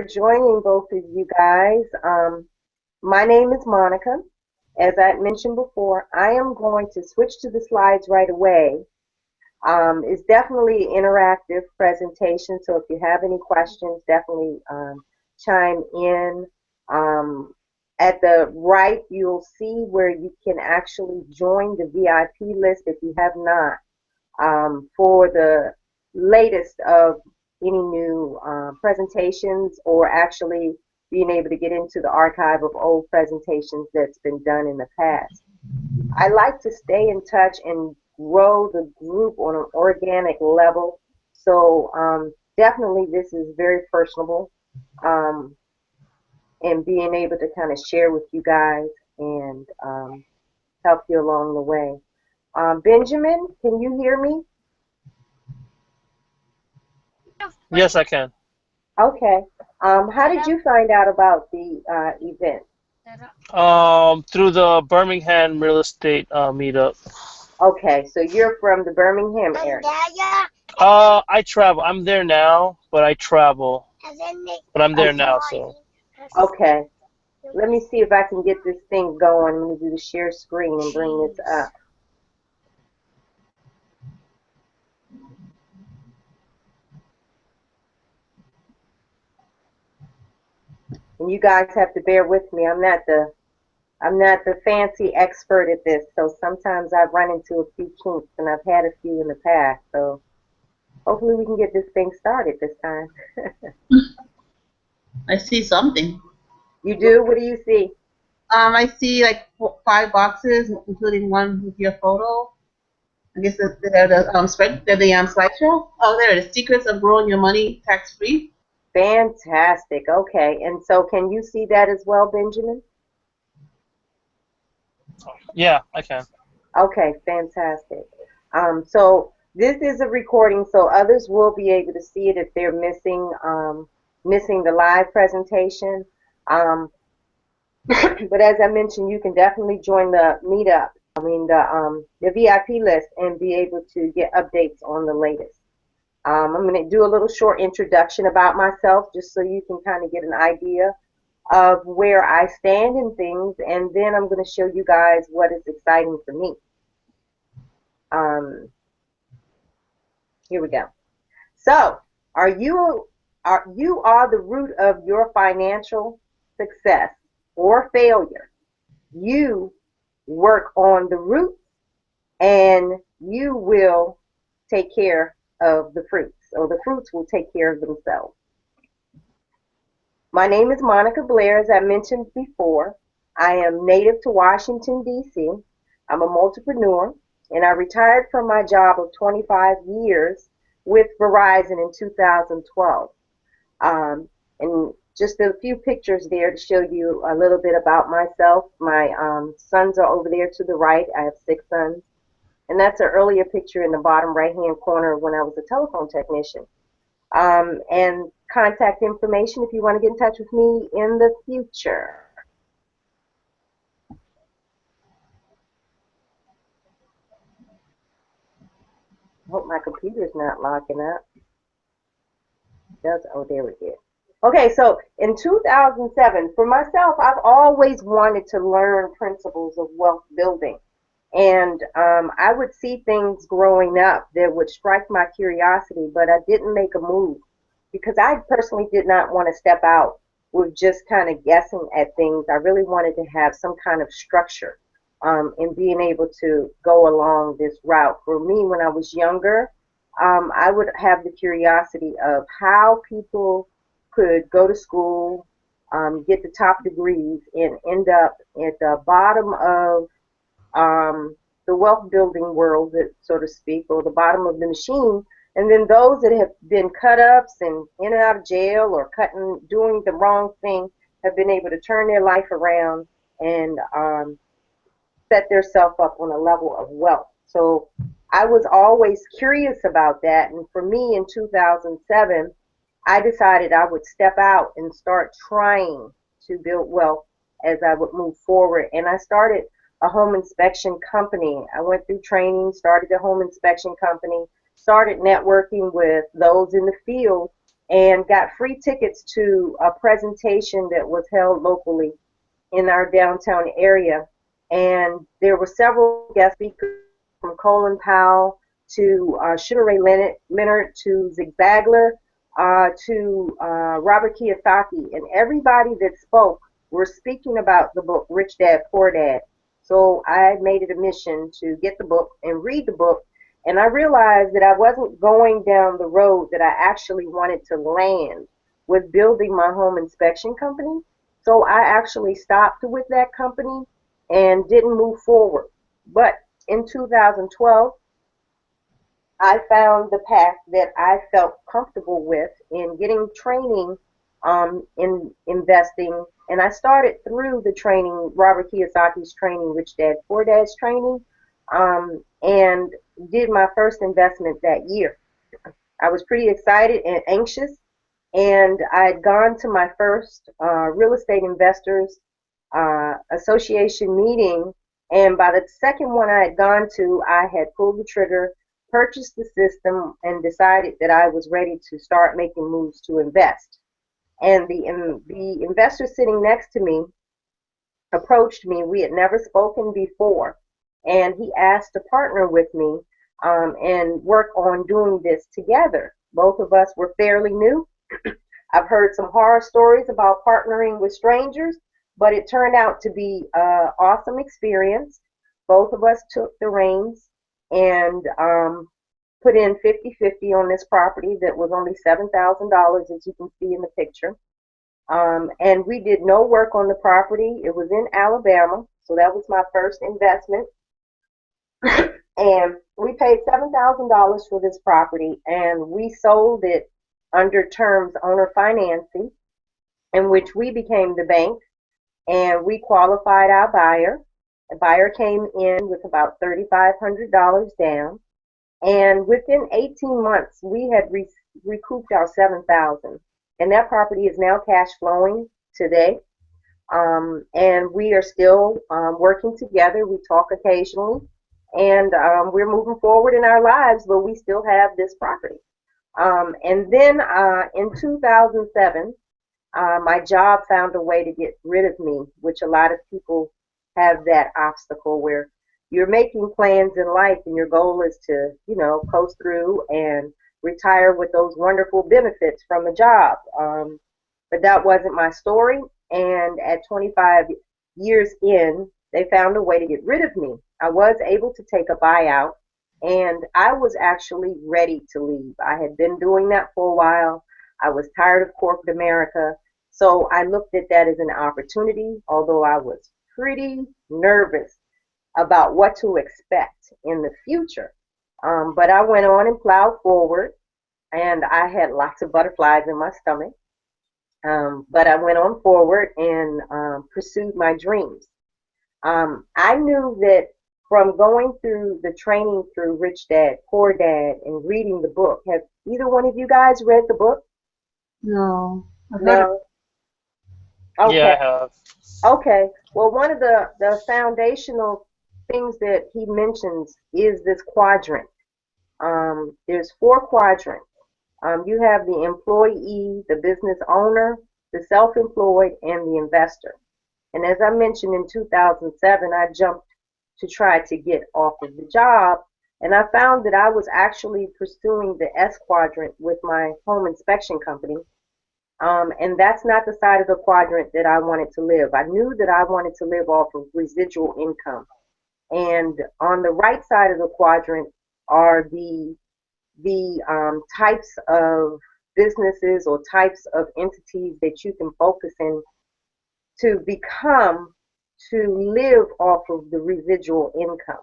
joining both of you guys. My name is Monica. As I mentioned before, I am going to switch to the slides right away. It's definitely an interactive presentation, so if you have any questions, definitely chime in. Um, at the right, you'll see where you can actually join the VIP list if you have not, for the latest of any new presentations, or actually being able to get into the archive of old presentations that's been done in the past. I like to stay in touch and grow the group on an organic level. So definitely this is very personable, um, and being able to kind of share with you guys and help you along the way. Benjamin, can you hear me? Yes, I can. Okay. How did you find out about the event? Through the Birmingham real estate meetup. Okay, so you're from the Birmingham area. I travel. I'm there now, but I travel. But I'm there now, so. Okay, let me see if I can get this thing going. Let me do the share screen and bring this up. And you guys have to bear with me. I'm not the fancy expert at this, so sometimes I run into a few kinks, and I've had a few in the past. So hopefully we can get this thing started this time. I see something. You do? What do you see? I see like 5 boxes, including one with your photo. I guess they're the slideshow. Oh, there it is. Secrets of growing your money tax free. Fantastic. Okay, and so can you see that as well, Benjamin? Yeah, I can. Okay, fantastic. So this is a recording, so others will be able to see it if they're missing the live presentation. Um, but as I mentioned, you can definitely join the meetup. I mean the VIP list, and be able to get updates on the latest. I'm going to do a little short introduction about myself, just so you can kind of get an idea of where I stand in things, and then I'm going to show you guys what is exciting for me. Um, Here we go. So, are you the root of your financial success or failure? You work on the root, and you will take care of the fruits, or the fruits will take care of themselves. My name is Monica Blair, as I mentioned before. I am native to Washington, D.C. I'm a multipreneur, and I retired from my job of 25 years with Verizon in 2012. And just a few pictures there to show you a little bit about myself. My sons are over there to the right. I have 6 sons. And that's an earlier picture in the bottom right-hand corner when I was a telephone technician. And contact information if you want to get in touch with me in the future. I hope my computer's not locking up. Does oh, there we go. Okay, so in 2007, for myself, I've always wanted to learn principles of wealth building. And I would see things growing up that would strike my curiosity, but I didn't make a move because I personally did not want to step out with just kind of guessing at things. I really wanted to have some kind of structure in being able to go along this route. For me, when I was younger, I would have the curiosity of how people could go to school, get the top degrees, and end up at the bottom of the wealth building world, so to speak, or the bottom of the machine. And then those that have been cut ups and in and out of jail, or doing the wrong thing, have been able to turn their life around and set themselves up on a level of wealth. So I was always curious about that. And for me in 2007, I decided I would step out and start trying to build wealth as I would move forward. And I started a home inspection company. I went through training, started a home inspection company, started networking with those in the field, and got free tickets to a presentation that was held locally in our downtown area. And there were several guest speakers from Colin Powell to Sugar Ray Leonard to Zig Ziglar to Robert Kiyosaki. And everybody that spoke were speaking about the book Rich Dad Poor Dad. So I made it a mission to get the book and read the book. And I realized that I wasn't going down the road that I actually wanted to land with building my home inspection company. So I actually stopped with that company and didn't move forward. But in 2012, I found the path that I felt comfortable with in getting training in investing. And I started through the training, Robert Kiyosaki's training, Rich Dad Poor Dad's training, and did my first investment that year. I was pretty excited and anxious, and I had gone to my first real estate investors association meeting, and by the second one I had gone to, I had pulled the trigger, purchased the system, and decided that I was ready to start making moves to invest. And the investor sitting next to me approached me. We had never spoken before, and he asked to partner with me and work on doing this together. Both of us were fairly new. I've heard some horror stories about partnering with strangers, but it turned out to be an awesome experience. Both of us took the reins and put in 50-50 on this property that was only $7,000, as you can see in the picture. And we did no work on the property. It was in Alabama, so that was my first investment. And we paid $7,000 for this property, and we sold it under terms owner financing, in which we became the bank, and we qualified our buyer. The buyer came in with about $3,500 down, and within 18 months, we had recouped our $7,000, and that property is now cash flowing today. And we are still working together. We talk occasionally, and we're moving forward in our lives, but we still have this property. And then in 2007, my job found a way to get rid of me, which a lot of people have that obstacle where you're making plans in life and your goal is to, coast through and retire with those wonderful benefits from a job. But that wasn't my story. And at 25 years in, they found a way to get rid of me. I was able to take a buyout, and I was actually ready to leave. I had been doing that for a while. I was tired of corporate America. So I looked at that as an opportunity, although I was pretty nervous about what to expect in the future. But I went on and plowed forward, and I had lots of butterflies in my stomach. But I went on forward and pursued my dreams. I knew that from going through the training through Rich Dad, Poor Dad, and reading the book. Have either one of you guys read the book? No. No. Okay. Yeah, I have. Okay. Well, one of the foundational things that he mentions is this quadrant. There's 4 quadrants. You have the employee, the business owner, the self-employed, and the investor. And as I mentioned, in 2007, I jumped to try to get off of the job, and I found that I was actually pursuing the S quadrant with my home inspection company. And that's not the side of the quadrant that I wanted to live. I knew that I wanted to live off of residual income. And on the right side of the quadrant are the types of businesses or types of entities that you can focus in to become to live off of the residual income.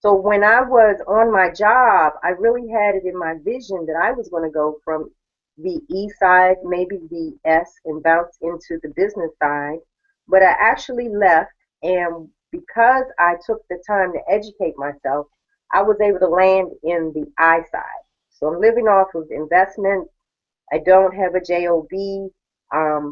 So when I was on my job, I really had it in my vision that I was going to go from the E side, maybe the S, and bounce into the business side. But I actually left, and because I took the time to educate myself, I was able to land in the I side. So I'm living off of investment. I don't have a job,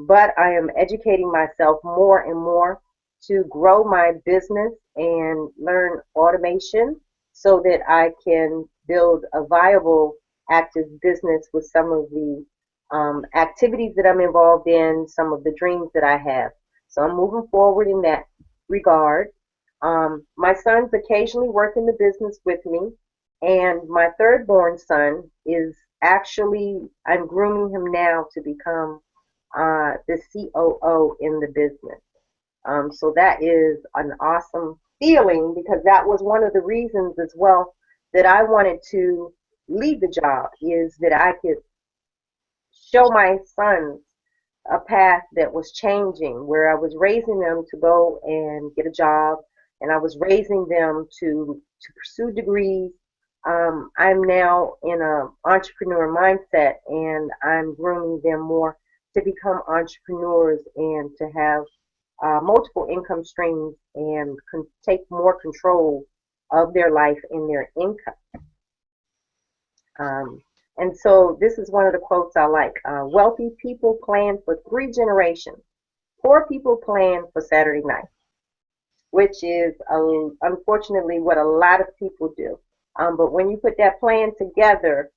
but I am educating myself more and more to grow my business and learn automation so that I can build a viable active business with some of the activities that I'm involved in, some of the dreams that I have. So I'm moving forward in that regard. My sons occasionally work in the business with me, and my third born son is actually, I'm grooming him now to become the COO in the business. So that is an awesome feeling because that was one of the reasons as well that I wanted to leave the job is that I could show my sons a path that was changing where I was raising them to go and get a job and I was raising them to pursue degrees. I'm now in a entrepreneur mindset and I'm grooming them more to become entrepreneurs and to have multiple income streams and take more control of their life and their income. Um, and so this is one of the quotes I like. Wealthy people plan for 3 generations. Poor people plan for Saturday night, which is unfortunately what a lot of people do. But when you put that plan together,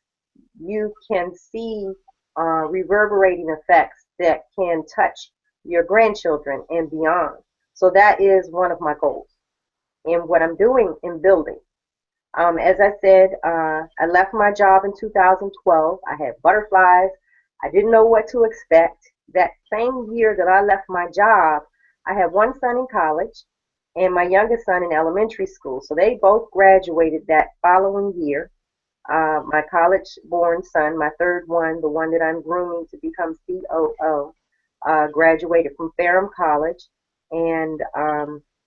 you can see reverberating effects that can touch your grandchildren and beyond. So that is one of my goals in what I'm doing in building. As I said, I left my job in 2012. I had butterflies. I didn't know what to expect. That same year that I left my job, I had one son in college and my youngest son in elementary school. So they both graduated that following year. My college born son, my third one, the one that I'm grooming to become COO, graduated from Ferrum College. And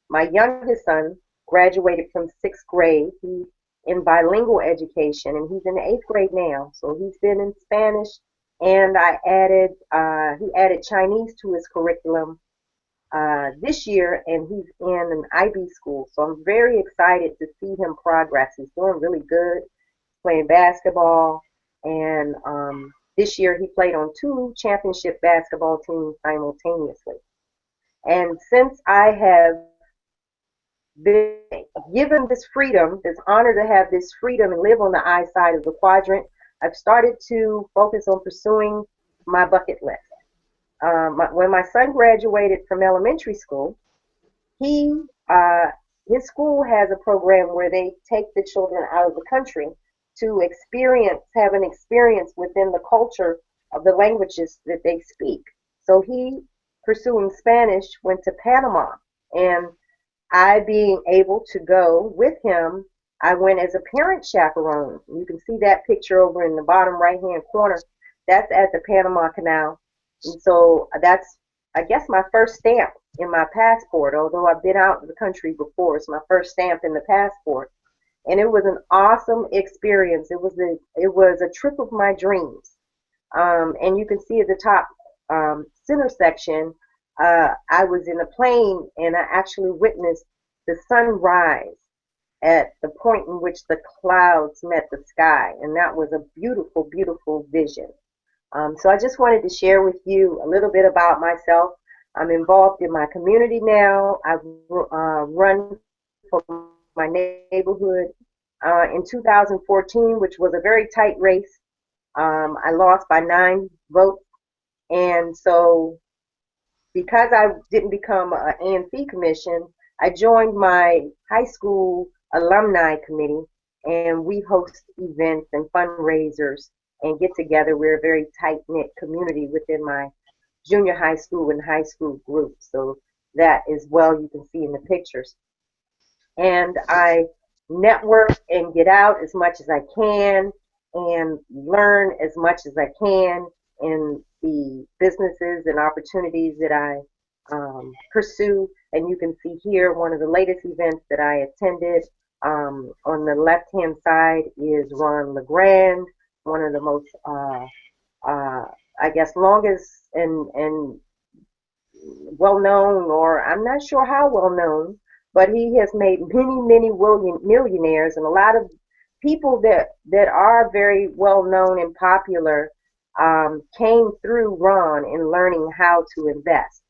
my youngest son graduated from 6th grade. He's in bilingual education and he's in 8th grade now. So he's been in Spanish and he added Chinese to his curriculum this year and he's in an IB school. So I'm very excited to see him progress. He's doing really good playing basketball, and this year he played on 2 championship basketball teams simultaneously. And since I have been given this freedom, this honor to have this freedom and live on the I side of the quadrant, I've started to focus on pursuing my bucket list. When my son graduated from elementary school, he his school has a program where they take the children out of the country to have an experience within the culture of the languages that they speak. So he, pursuing Spanish, went to Panama. And I being able to go with him, I went as a parent chaperone. You can see that picture over in the bottom right-hand corner. That's at the Panama Canal. And so that's, I guess, my first stamp in my passport, although I've been out of the country before. It's my first stamp in the passport. And it was an awesome experience. It was a trip of my dreams. And you can see at the top center section, I was in a plane and I actually witnessed the sunrise at the point in which the clouds met the sky. And that was a beautiful, beautiful vision. So I just wanted to share with you a little bit about myself. I'm involved in my community now. I've run for my neighborhood in 2014, which was a very tight race. I lost by 9 votes. And so because I didn't become an A&C commission, I joined my high school alumni committee, and we host events and fundraisers and get together. We're a very tight-knit community within my junior high school and high school groups. So that as well you can see in the pictures. And I network and get out as much as I can and learn as much as I can in the businesses and opportunities that I pursue. And you can see here one of the latest events that I attended. On the left-hand side is Ron LeGrand, one of the most, I guess, longest and well-known, or I'm not sure how well-known, but he has made many, many millionaires, and a lot of people that are very well-known and popular came through Ron in learning how to invest.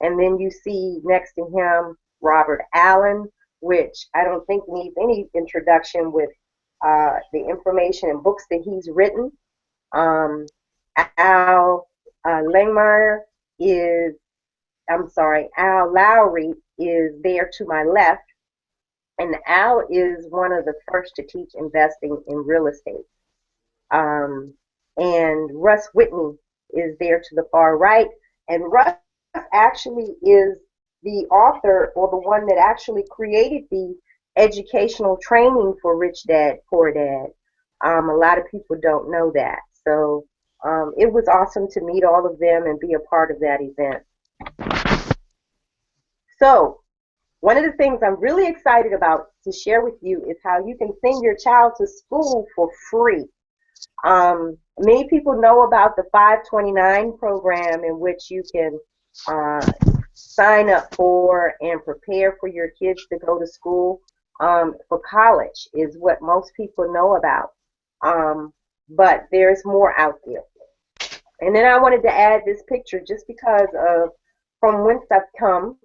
And then you see next to him Robert Allen, which I don't think needs any introduction with the information and books that he's written. Al Langmeyer Al Lowry is there to my left, and Al is one of the first to teach investing in real estate. Um, and Russ Whitney is there to the far right, and Russ actually is the author or the one that actually created the educational training for Rich Dad Poor Dad. A lot of people don't know that, so it was awesome to meet all of them and be a part of that event. So one of the things I'm really excited about to share with you is how you can send your child to school for free. Many people know about the 529 program, in which you can sign up for and prepare for your kids to go to school for college, is what most people know about. But there's more out there. And then I wanted to add this picture just because of from whence I've come,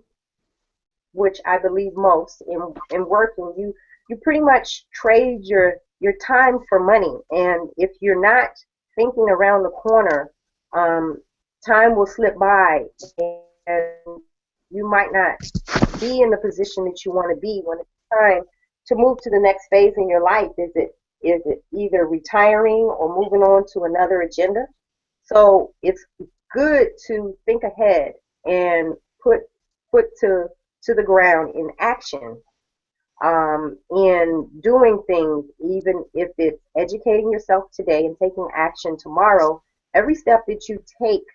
which I believe most in working, you pretty much trade your time for money, and if you're not thinking around the corner, time will slip by, and you might not be in the position that you want to be when it's time to move to the next phase in your life. Is it either retiring or moving on to another agenda? So it's good to think ahead and put to the ground in action, in doing things, even if it's educating yourself today and taking action tomorrow. Every step that you take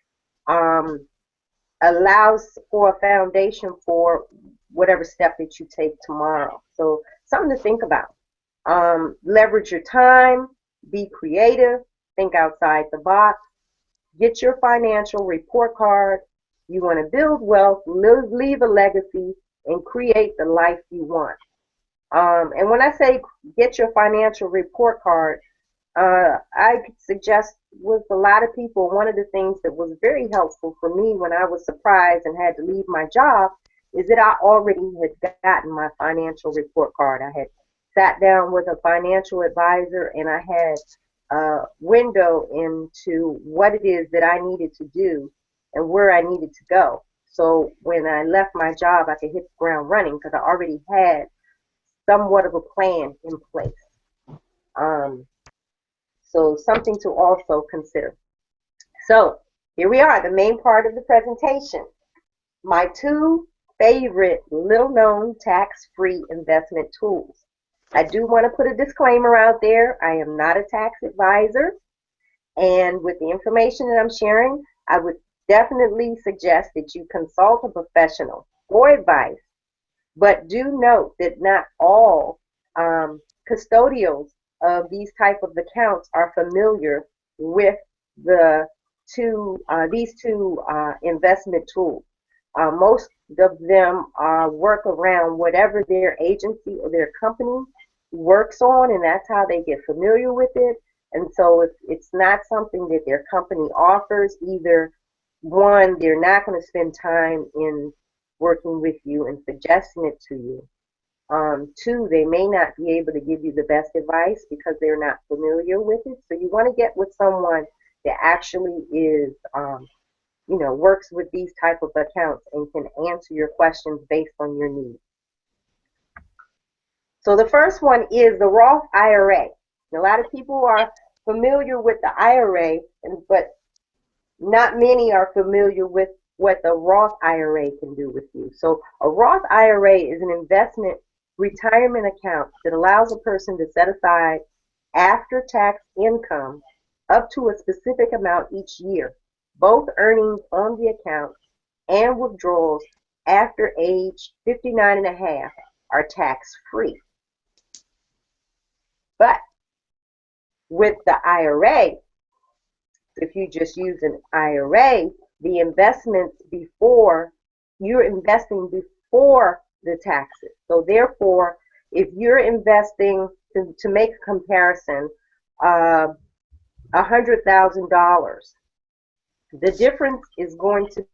um, allows for a foundation for whatever step that you take tomorrow. So something to think about. Leverage your time, be creative, think outside the box, get your financial report card. You want to build wealth, leave a legacy, and create the life you want. And when I say get your financial report card, I suggest with a lot of people, one of the things that was very helpful for me when I was surprised and had to leave my job is that I already had gotten my financial report card. I had sat down with a financial advisor, and I had a window into what it is that I needed to do and where I needed to go. So when I left my job, I could hit the ground running because I already had somewhat of a plan in place. Um, so something to also consider. So here we are, the main part of the presentation. My two favorite little known tax-free investment tools. I do want to put a disclaimer out there. I am not a tax advisor, and with the information that I'm sharing, I would definitely suggest that you consult a professional for advice. But do note that not all custodials of these type of accounts are familiar with these two investment tools. Most of them work around whatever their agency or their company works on, and that's how they get familiar with it. And so if it's not something that their company offers, either one, they're not going to spend time in working with you and suggesting it to you. Two, they may not be able to give you the best advice because they're not familiar with it. So you want to get with someone that actually is, works with these type of accounts and can answer your questions based on your needs. So the first one is the Roth IRA. A lot of people are familiar with the IRA, but not many are familiar with what the Roth IRA can do with you. So a Roth IRA is an investment retirement account that allows a person to set aside after-tax income up to a specific amount each year. Both earnings on the account and withdrawals after age 59 and a half are tax-free. But with the IRA, if you just use an IRA, the investments you're investing before the taxes. So therefore, if you're investing, to make a comparison, $100,000, the difference is going to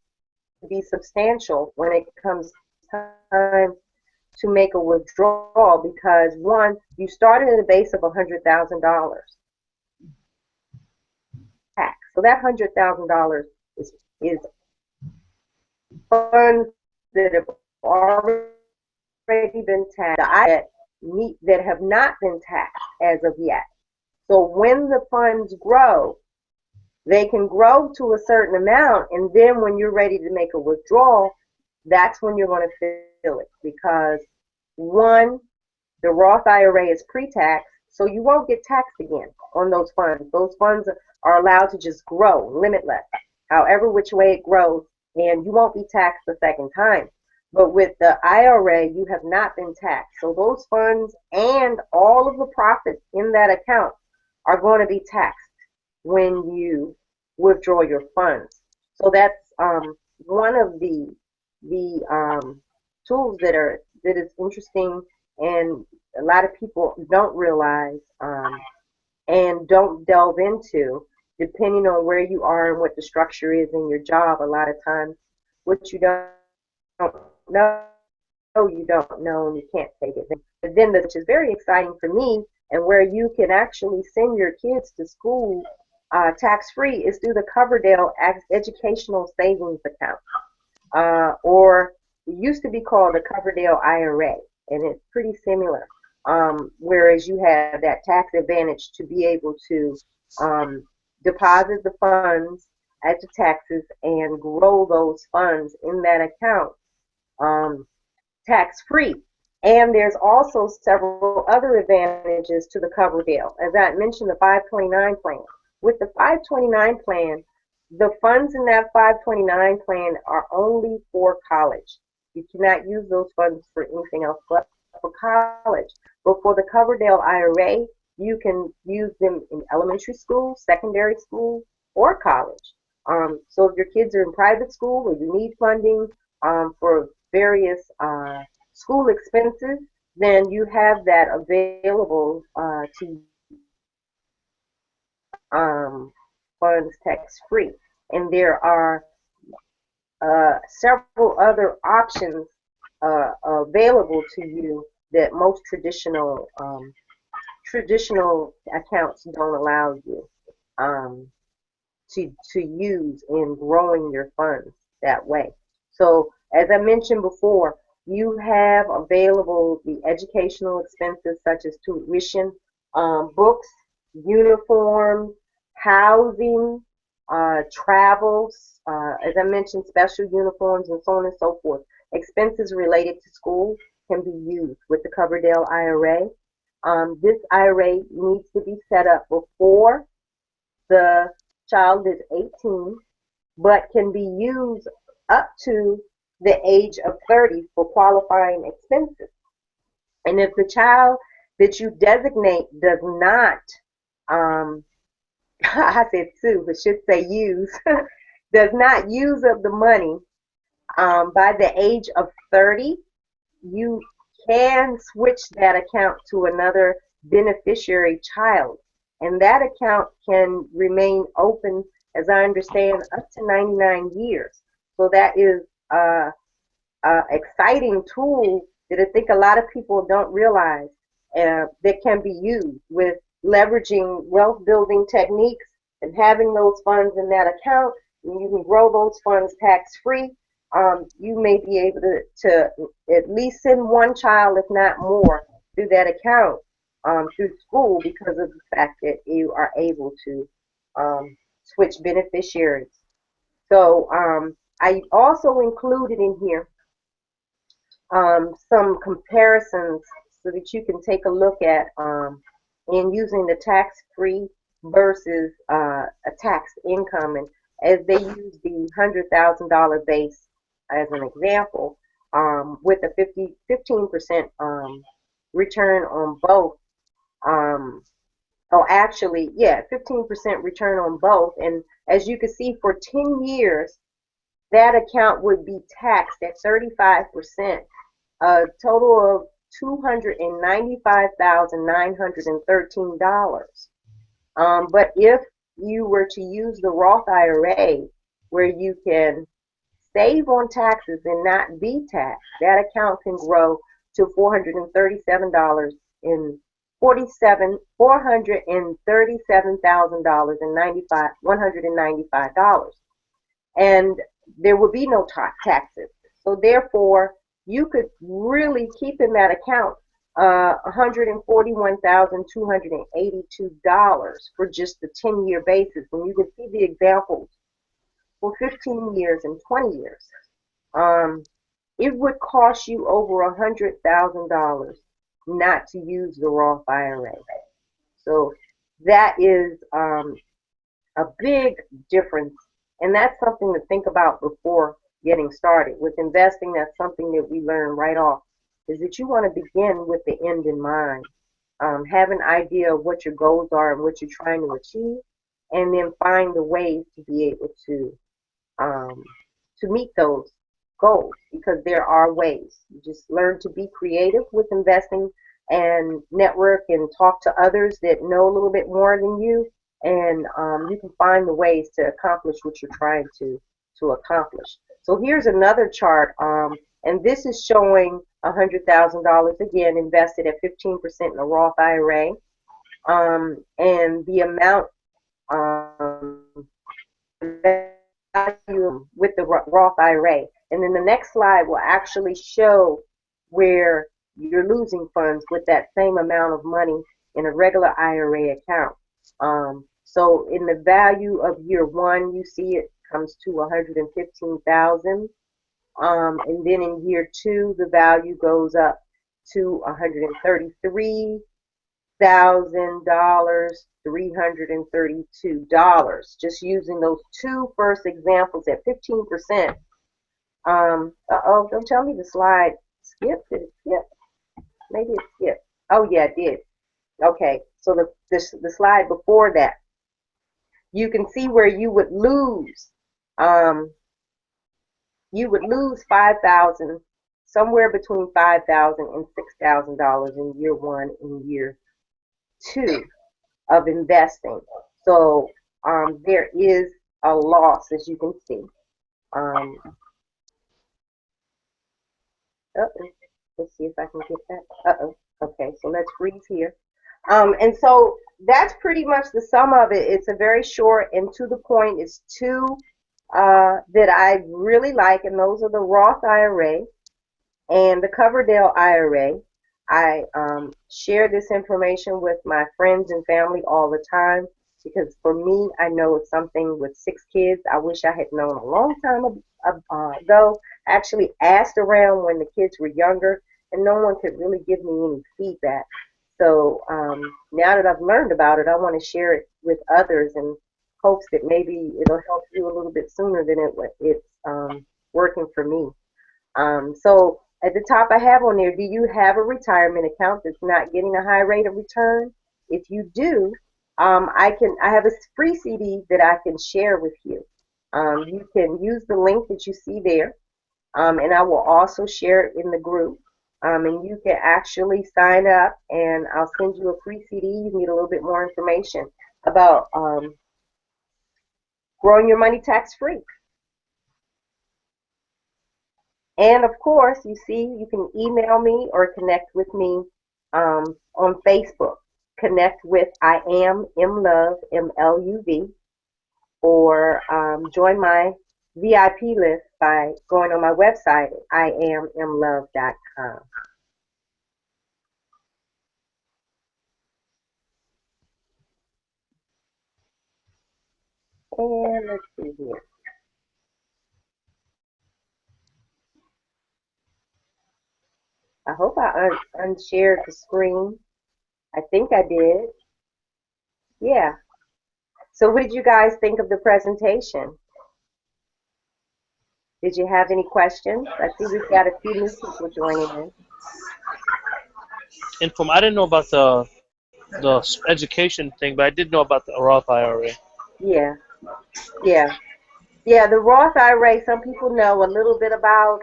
be substantial when it comes time to make a withdrawal, because one, you started at a base of $100,000 tax. So that $100,000 is funds that have already been taxed, that have not been taxed as of yet. So when the funds grow, they can grow to a certain amount, and then when you're ready to make a withdrawal, that's when you're going to feel it. Because one, the Roth IRA is pre-tax, so you won't get taxed again on those funds. Those funds are allowed to just grow, limitless, however which way it grows, and you won't be taxed the second time. But with the IRA, you have not been taxed. So those funds and all of the profits in that account are going to be taxed when you withdraw your funds. So that's one of the tools that is interesting, and a lot of people don't realize and don't delve into, depending on where you are and what the structure is in your job. A lot of times, what you don't know, you don't know, and you can't take it. But then, which is very exciting for me, and where you can actually send your kids to school tax-free, is through the Coverdell Educational Savings Account, or it used to be called the Coverdell IRA, and it's pretty similar. Whereas you have that tax advantage to be able to deposit the funds at the taxes and grow those funds in that account tax-free. And there's also several other advantages to the Coverdell. As I mentioned, the 529 plan. With the 529 plan, the funds in that 529 plan are only for college. You cannot use those funds for anything else but for college. But for the Coverdell IRA, you can use them in elementary school, secondary school, or college. So if your kids are in private school or you need funding for various school expenses, then you have that available to funds tax-free. And there are several other options available to you that most traditional accounts don't allow you to use in growing your funds that way. So as I mentioned before, you have available the educational expenses such as tuition, books, uniforms, housing, travels, as I mentioned, special uniforms, and so on and so forth. Expenses related to school can be used with the Coverdell IRA. This IRA needs to be set up before the child is 18, but can be used up to the age of 30 for qualifying expenses. And if the child that you designate does not, I said sue, but should say use, does not use up the money by the age of 30, you can switch that account to another beneficiary child. And that account can remain open, as I understand, up to 99 years. So that is an exciting tool that I think a lot of people don't realize that can be used with leveraging wealth building techniques and having those funds in that account. And you can grow those funds tax-free. You may be able to at least send one child, if not more, through that account through school, because of the fact that you are able to switch beneficiaries. So I also included in here some comparisons so that you can take a look at in using the tax-free versus a taxed income. And as they use the $100,000 base as an example, with a 15% return on both. Oh, actually, yeah, 15% return on both. And as you can see, for 10 years, that account would be taxed at 35%, a total of $295,913. But if you were to use the Roth IRA, where you can save on taxes and not be taxed, that account can grow to $437 in $437,000 and $195, and there would be no taxes. So therefore, you could really keep in that account $141,282 for just the 10-year basis. When you can see the examples for 15 years and 20 years, um, it would cost you over $100,000 not to use the Roth IRA. So that is a big difference, and that's something to think about before getting started with investing. That's something that we learn right off, is that you want to begin with the end in mind. Have an idea of what your goals are and what you're trying to achieve, and then find the ways to be able um, to meet those goals, because there are ways. You just learn to be creative with investing and network and talk to others that know a little bit more than you, and you can find the ways to accomplish what you're trying to accomplish. So here's another chart, and this is showing $100,000 again invested at 15% in a Roth IRA, and the amount with the Roth IRA. And then the next slide will actually show where you're losing funds with that same amount of money in a regular IRA account. So in the value of year one, you see it comes to 115,000, and then in year two, the value goes up to $133,000, $332. Just using those two first examples at 15%. Uh-oh, don't tell me the slide skipped. Did it skip? Maybe it skipped. Oh yeah, it did. Okay, so the slide before that, you can see where you would lose. You would lose 5,000, somewhere between 5,000 and $6,000 in year one and year two of investing. So there is a loss, as you can see. Let's see if I can get that. Okay, so let's freeze here. And so that's pretty much the sum of it. It's a very short and to the point. It's two that I really like, and those are the Roth IRA and the Coverdell IRA. I share this information with my friends and family all the time, because for me, I know it's something with 6 kids I wish I had known a long time ago. I actually asked around when the kids were younger, and no one could really give me any feedback. So now that I've learned about it, I want to share it with others in hopes that maybe it'll help you a little bit sooner than it's working for me. So at the top I have on there, do you have a retirement account that's not getting a high rate of return? If you do, I have a free CD that I can share with you. You can use the link that you see there, and I will also share it in the group. And you can actually sign up, and I'll send you a free CD. You need a little bit more information about growing your money tax-free. And of course, you see, you can email me or connect with me on Facebook. Connect with I am MLove, MLUV, or join my VIP list by going on my website, IamMLove.com. And let's see here. I hope I unshared the screen. I think I did. Yeah. So what did you guys think of the presentation? Did you have any questions? I see we've got a few new people joining in. I didn't know about the education thing, but I did know about the Roth IRA. Yeah. The Roth IRA, some people know a little bit about,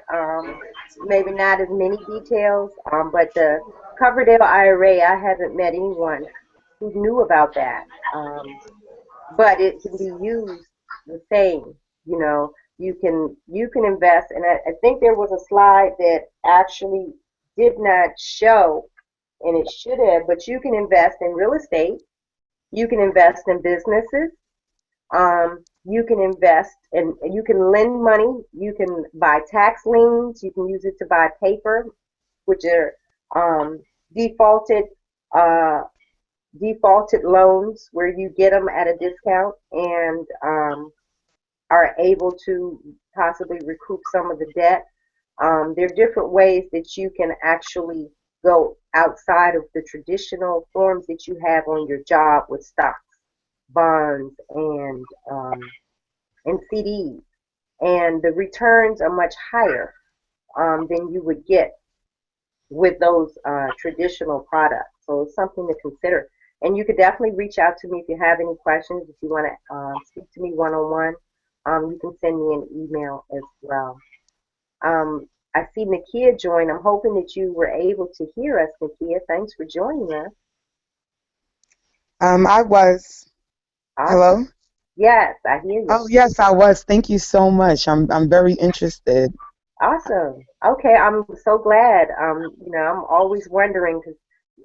maybe not as many details, but the Coverdell IRA, I haven't met anyone who knew about that. But it can be used the same. You can invest, and I think there was a slide that actually did not show and it should have, but you can invest in real estate. You can invest in businesses. You can invest and you can lend money. You can buy tax liens. You can use it to buy paper, which are defaulted uh, defaulted loans where you get them at a discount and are able to possibly recoup some of the debt. There are different ways that you can actually go outside of the traditional forms that you have on your job with stocks, bonds, and CDs, and the returns are much higher than you would get with those traditional products. So it's something to consider. And you could definitely reach out to me if you have any questions. If you want to speak to me one on one, you can send me an email as well. I see Nakia join. I'm hoping that you were able to hear us, Nakia. Thanks for joining us. I was. Awesome. Hello? Yes, I hear you. Oh, yes, I was. Thank you so much. I'm very interested. Awesome. Okay, I'm so glad. I'm always wondering because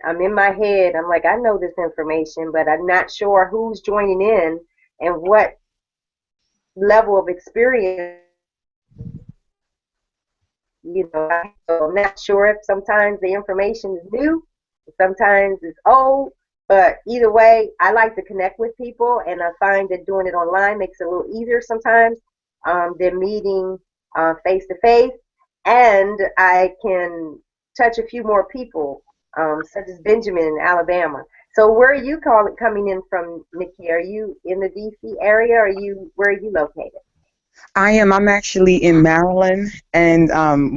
I'm in my head. I'm like, I know this information, but I'm not sure who's joining in and what level of experience. So I'm not sure if sometimes the information is new, sometimes it's old, but either way, I like to connect with people, and I find that doing it online makes it a little easier sometimes than meeting face to face, and I can touch a few more people, such as Benjamin in Alabama. So where are you coming in from, Nikki? Are you in the DC area? Or where are you located? I'm actually in Maryland, and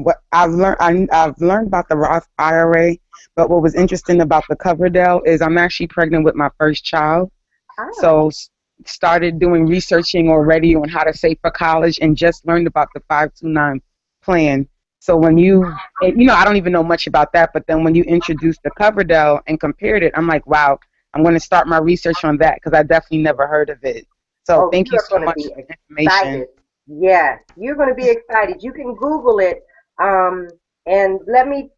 what I've learned about the Roth IRA, but what was interesting about the Coverdell is I'm actually pregnant with my first child. Ah, So started doing researching already on how to save for college and just learned about the 529 plan. So when I don't even know much about that, but then when you introduced the Coverdell and compared it, I'm like, wow, I'm going to start my research on that because I definitely never heard of it. So oh, thank you you are so going to much be for the information. excited. Yes, you're going to be excited. You can Google it, um, and let me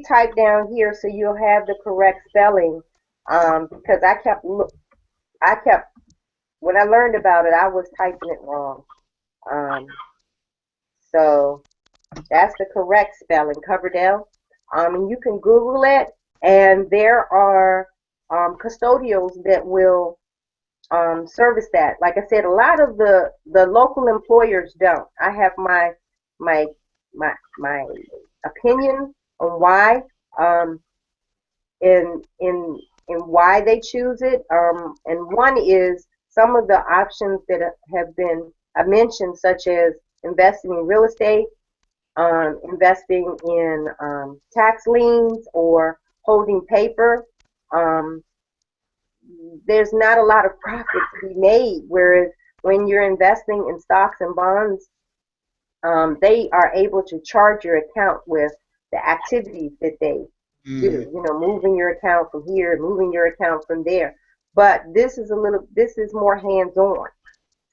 type down here so you'll have the correct spelling. Because I kept when I learned about it, I was typing it wrong. Um, so that's the correct spelling, Coverdale. And you can Google it, and there are custodials that will service that. Like I said, a lot of the local employers don't. I have my my opinion on why um, in why they choose it. And one is some of the options that have been mentioned, such as investing in real estate, investing in tax liens, or holding paper. Um, there's not a lot of profit to be made. Whereas when you're investing in stocks and bonds, they are able to charge your account with the activities that they do. Mm, Moving your account from here, moving your account from there. But this is more hands-on.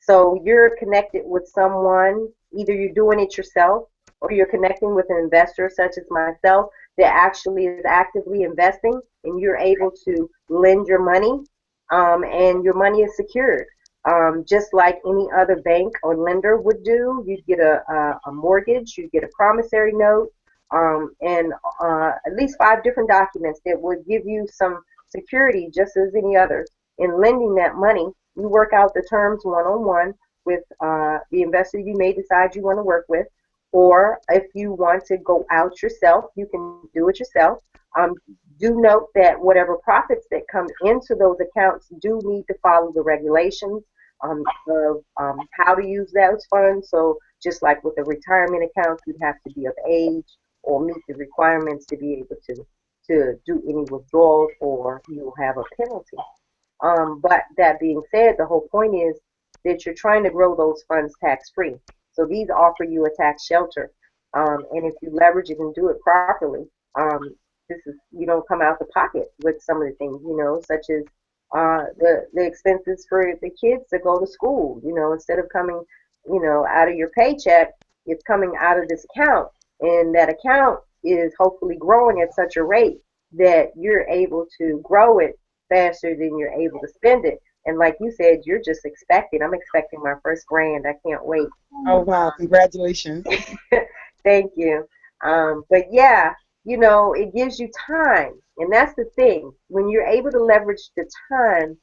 So you're connected with someone, either you're doing it yourself or you're connecting with an investor such as myself that actually is actively investing, and you're able to lend your money, and your money is secured. Just like any other bank or lender would do, you'd get a mortgage, you'd get a promissory note, and at least 5 different documents that would give you some security just as any others. In lending that money, you work out the terms one on one with the investor you may decide you want to work with, or if you want to go out yourself, you can do it yourself. Um, do note that whatever profits that come into those accounts do need to follow the regulations of how to use those funds. So just like with the retirement accounts, you'd have to be of age or meet the requirements to be able to do any withdrawals, or you'll have a penalty. But that being said, the whole point is that you're trying to grow those funds tax free. So these offer you a tax shelter. And if you leverage it and do it properly, this is you don't come out the pocket with some of the things, such as the expenses for the kids to go to school. Instead of coming, out of your paycheck, it's coming out of this account, and that account is hopefully growing at such a rate that you're able to grow it faster than you're able to spend it. And like you said, you're just expecting. I'm expecting my first grand. I can't wait. Oh wow, congratulations. Thank you. But yeah, it gives you time. And that's the thing. When you're able to leverage the time,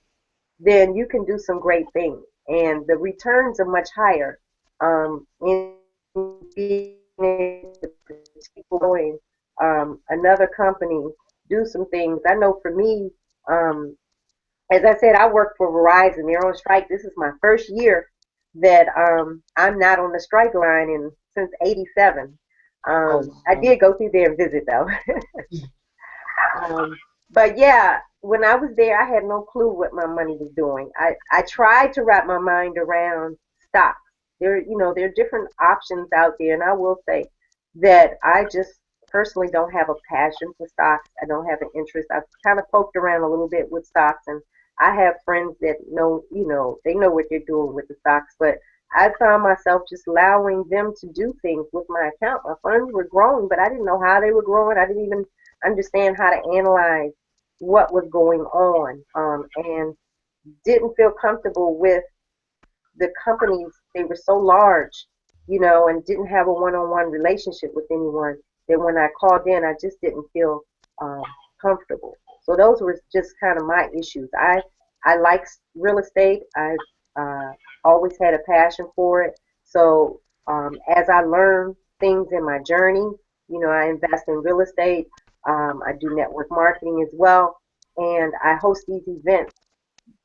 then you can do some great things. And the returns are much higher. In being able to keep going, another company, do some things. I know for me, um, as I said, I work for Verizon. They're on strike. This is my first year that I'm not on the strike line since '87. Oh I wow. did go through there and visit though. um, but yeah, when I was there, I had no clue what my money was doing. I tried to wrap my mind around stocks. There are different options out there, and I will say that I just personally don't have a passion for stocks. I don't have an interest. I've kind of poked around a little bit with stocks, and I have friends that know, they know what they're doing with the stocks, but I found myself just allowing them to do things with my account. My funds were growing, but I didn't know how they were growing. I didn't even understand how to analyze what was going on, and didn't feel comfortable with the companies. They were so large, and didn't have a one-on-one relationship with anyone, that when I called in, I just didn't feel um, comfortable. So those were just kind of my issues. I like real estate. I've uh, always had a passion for it. So as I learn things in my journey, I invest in real estate. I do network marketing as well, and I host these events,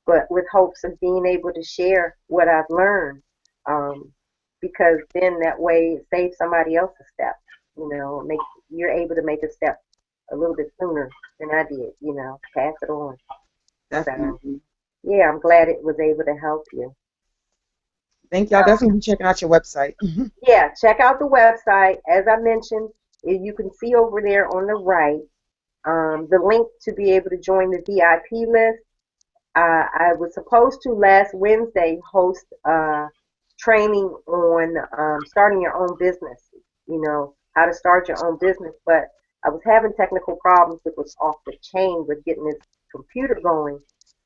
but with hopes of being able to share what I've learned. Um, because then that way it saves somebody else a step. Make you're able to make a step a little bit sooner than I did. Pass it on. So Definitely. yeah, I'm glad it was able to help you. Thank y'all. Definitely be checking out your website. Yeah, check out the website. As I mentioned, you can see over there on the right the link to be able to join the VIP list. I was supposed to last Wednesday host training on starting your own business, how to start your own business, but I was having technical problems. It was off the chain with getting this computer going.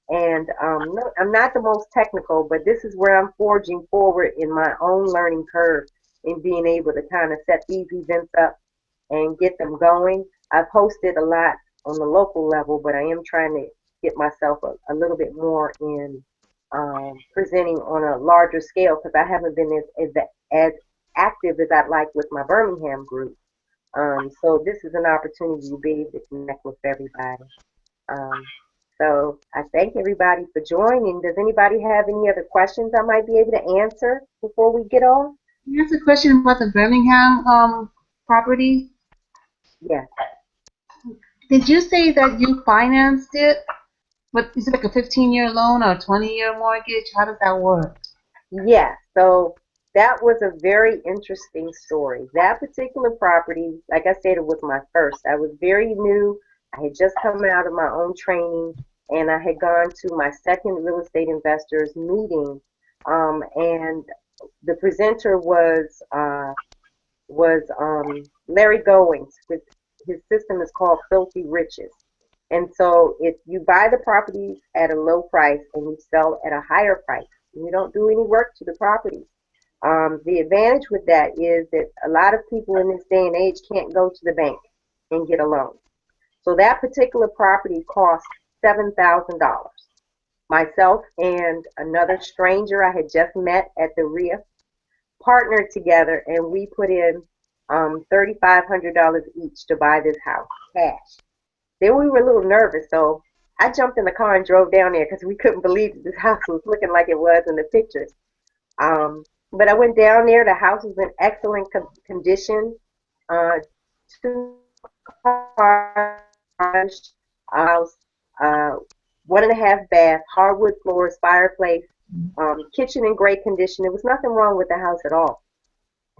And no, I'm not the most technical, but this is where I'm forging forward in my own learning curve in being able to kind of set these events up and get them going. I've hosted a lot on the local level, but I am trying to get myself a little bit more in presenting on a larger scale, because I haven't been as active as I'd like with my Birmingham group. So this is an opportunity to be able to connect with everybody. Um, so I thank everybody for joining. Does anybody have any other questions I might be able to answer before we get on? Here's a question about the Birmingham property. Yes. Did you say that you financed it? But is it like a 15-year loan or a 20-year mortgage? How does that work? Yeah, so that was a very interesting story. That particular property, like I said, it was my first. I was very new. I had just come out of my own training, and I had gone to my second real estate investors meeting. And the presenter was Larry Goings. His system is called Filthy Riches. And so if you buy the properties at a low price and you sell at a higher price, and you don't do any work to the properties. The advantage with that is that a lot of people in this day and age can't go to the bank and get a loan. So that particular property cost $7,000. Myself and another stranger I had just met at the RIA partnered together, and we put in $3,500 each to buy this house cash. Then we were a little nervous, so I jumped in the car and drove down there because we couldn't believe that this house was looking like it was in the pictures. But I went down there. The house was in excellent condition. Uh, two car house, uh, 1.5 bath, hardwood floors, fireplace, kitchen in great condition. There was nothing wrong with the house at all.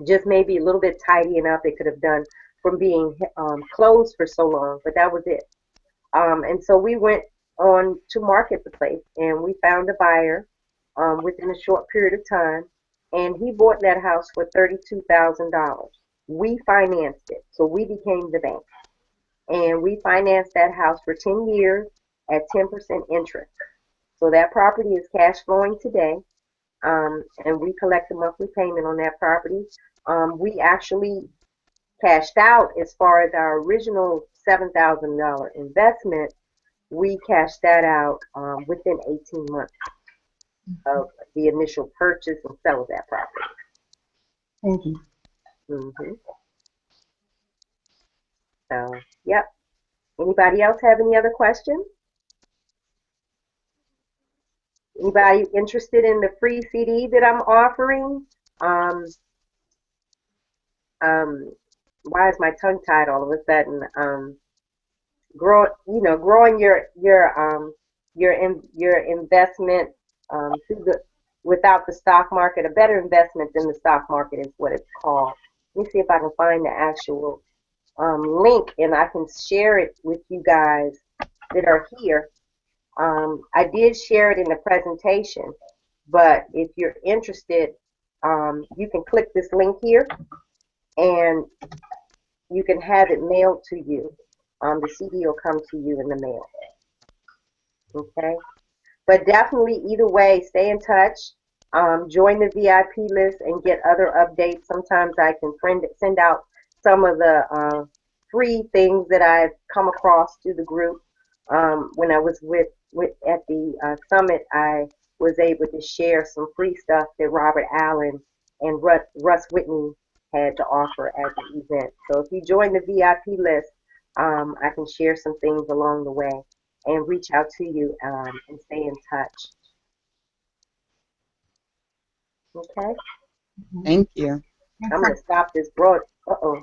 Just maybe a little bit tidying up they could have done from being closed for so long, but that was it. And so we went on to market the place, and we found a buyer within a short period of time, and he bought that house for $32,000. We financed it, so we became the bank. and we financed that house for 10 years at 10% interest. So that property is cash flowing today, and we collect a monthly payment on that property. We actually cashed out as far as our original $7,000 investment. We cashed that out within 18 months of the initial purchase and sale of that property. Thank you. hmm So, yep. Anybody else have any other questions? Anybody interested in the free CD that I'm offering? Um, um, why is my tongue tied all of a sudden? Growing your investment through the without the stock market. A better investment than the stock market is what it's called. Let me see if I can find the actual link, and I can share it with you guys that are here. I did share it in the presentation, but if you're interested, you can click this link here, and you can have it mailed to you. The CD will come to you in the mail. Okay? But definitely, either way, stay in touch. Join the VIP list and get other updates. Sometimes I can send out some of the free things that I've come across through the group. When I was at the summit, I was able to share some free stuff that Robert Allen and Russ Whitney had to offer at the event. So if you join the VIP list, I can share some things along the way and reach out to you and stay in touch. Okay? Thank you. I'm going to stop this broad. Uh-oh.